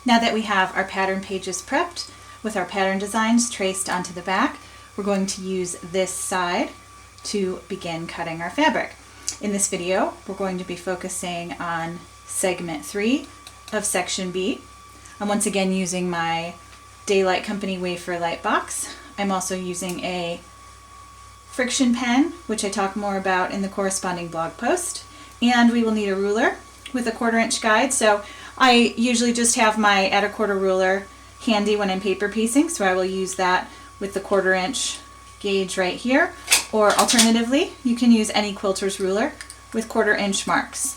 Now that we have our pattern pages prepped with our pattern designs traced onto the back, we're going to use this side to begin cutting our fabric. In this video, we're going to be focusing on segment 3 of section B. I'm once again using my Daylight Company wafer light box. I'm also using a friction pen, which I talk more about in the corresponding blog post. And we will need a ruler with a 1/4 inch guide. So I usually just have my at a quarter ruler handy when I'm paper piecing, so I will use that with the 1/4 inch gauge right here. Or alternatively, you can use any quilter's ruler with 1/4 inch marks.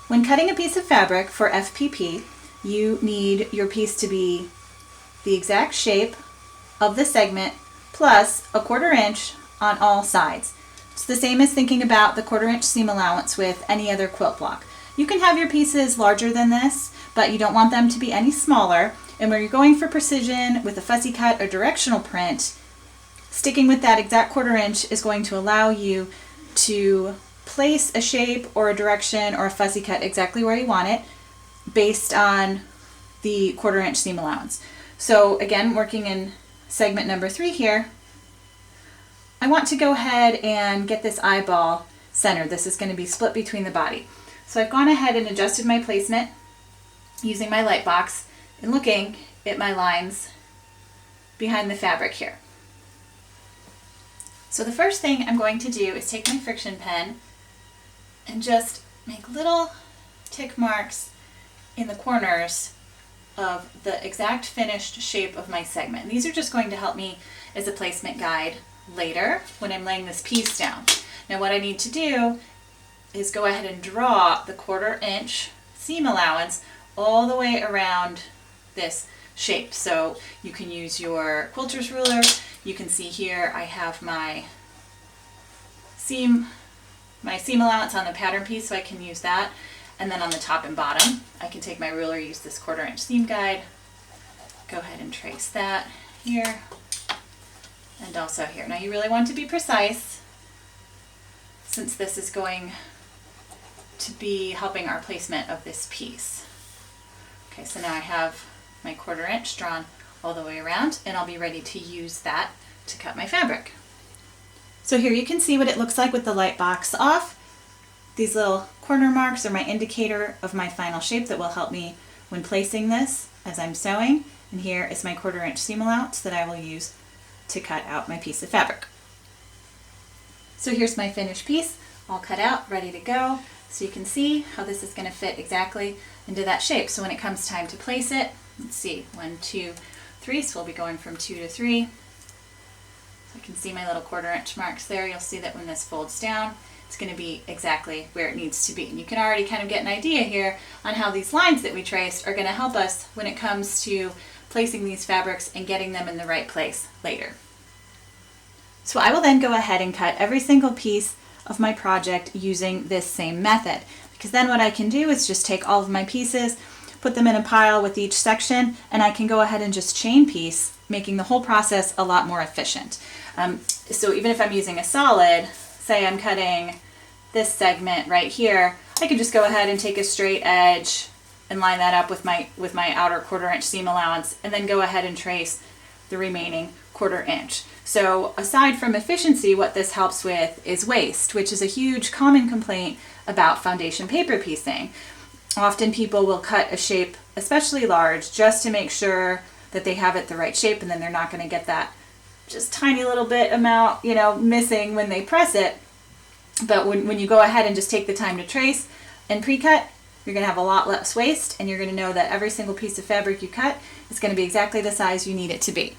When cutting a piece of fabric for FPP, you need your piece to be the exact shape of the segment plus a 1/4 inch on all sides. It's the same as thinking about the 1/4 inch seam allowance with any other quilt block. You can have your pieces larger than this, but you don't want them to be any smaller. And when you're going for precision with a fussy cut or directional print, sticking with that exact 1/4 inch is going to allow you to place a shape or a direction or a fussy cut exactly where you want it based on the 1/4 inch seam allowance. So again, working in segment number 3 here, I want to go ahead and get this eyeball centered. This is going to be split between the body. So I've gone ahead and adjusted my placement using my light box and looking at my lines behind the fabric here. So the first thing I'm going to do is take my friction pen and just make little tick marks in the corners of the exact finished shape of my segment. And these are just going to help me as a placement guide later when I'm laying this piece down. Now what I need to do is go ahead and draw the 1/4 inch seam allowance all the way around this shape. So you can use your quilter's ruler. You can see here I have my seam allowance on the pattern piece, so I can use that. And then on the top and bottom, I can take my ruler, use this 1/4 inch seam guide, go ahead and trace that here and also here. Now you really want to be precise since this is going to be helping our placement of this piece. Okay, so now I have my 1/4 inch drawn all the way around, and I'll be ready to use that to cut my fabric. So here you can see what it looks like with the light box off. These little corner marks are my indicator of my final shape that will help me when placing this as I'm sewing. And here is my 1/4 inch seam allowance that I will use to cut out my piece of fabric. So here's my finished piece, all cut out, ready to go. So you can see how this is going to fit exactly into that shape. So when it comes time to place it, let's see, 1, 2, 3. So we'll be going from 2 to 3. So I can see my little 1/4 inch marks there. You'll see that when this folds down, it's going to be exactly where it needs to be. And you can already kind of get an idea here on how these lines that we traced are going to help us when it comes to placing these fabrics and getting them in the right place later. So I will then go ahead and cut every single piece of my project using this same method, because then what I can do is just take all of my pieces, put them in a pile with each section, and I can go ahead and just chain piece, making the whole process a lot more efficient. So even if I'm using a solid, say I'm cutting this segment right here, I can just go ahead and take a straight edge and line that up with my outer 1/4 inch seam allowance, and then go ahead and trace the remaining 1/4 inch. So aside from efficiency, what this helps with is waste, which is a huge common complaint about foundation paper piecing. Often people will cut a shape, especially large, just to make sure that they have it the right shape, and then they're not going to get that just tiny little bit amount, missing when they press it. But when you go ahead and just take the time to trace and pre-cut, you're going to have a lot less waste, and you're going to know that every single piece of fabric you cut is going to be exactly the size you need it to be.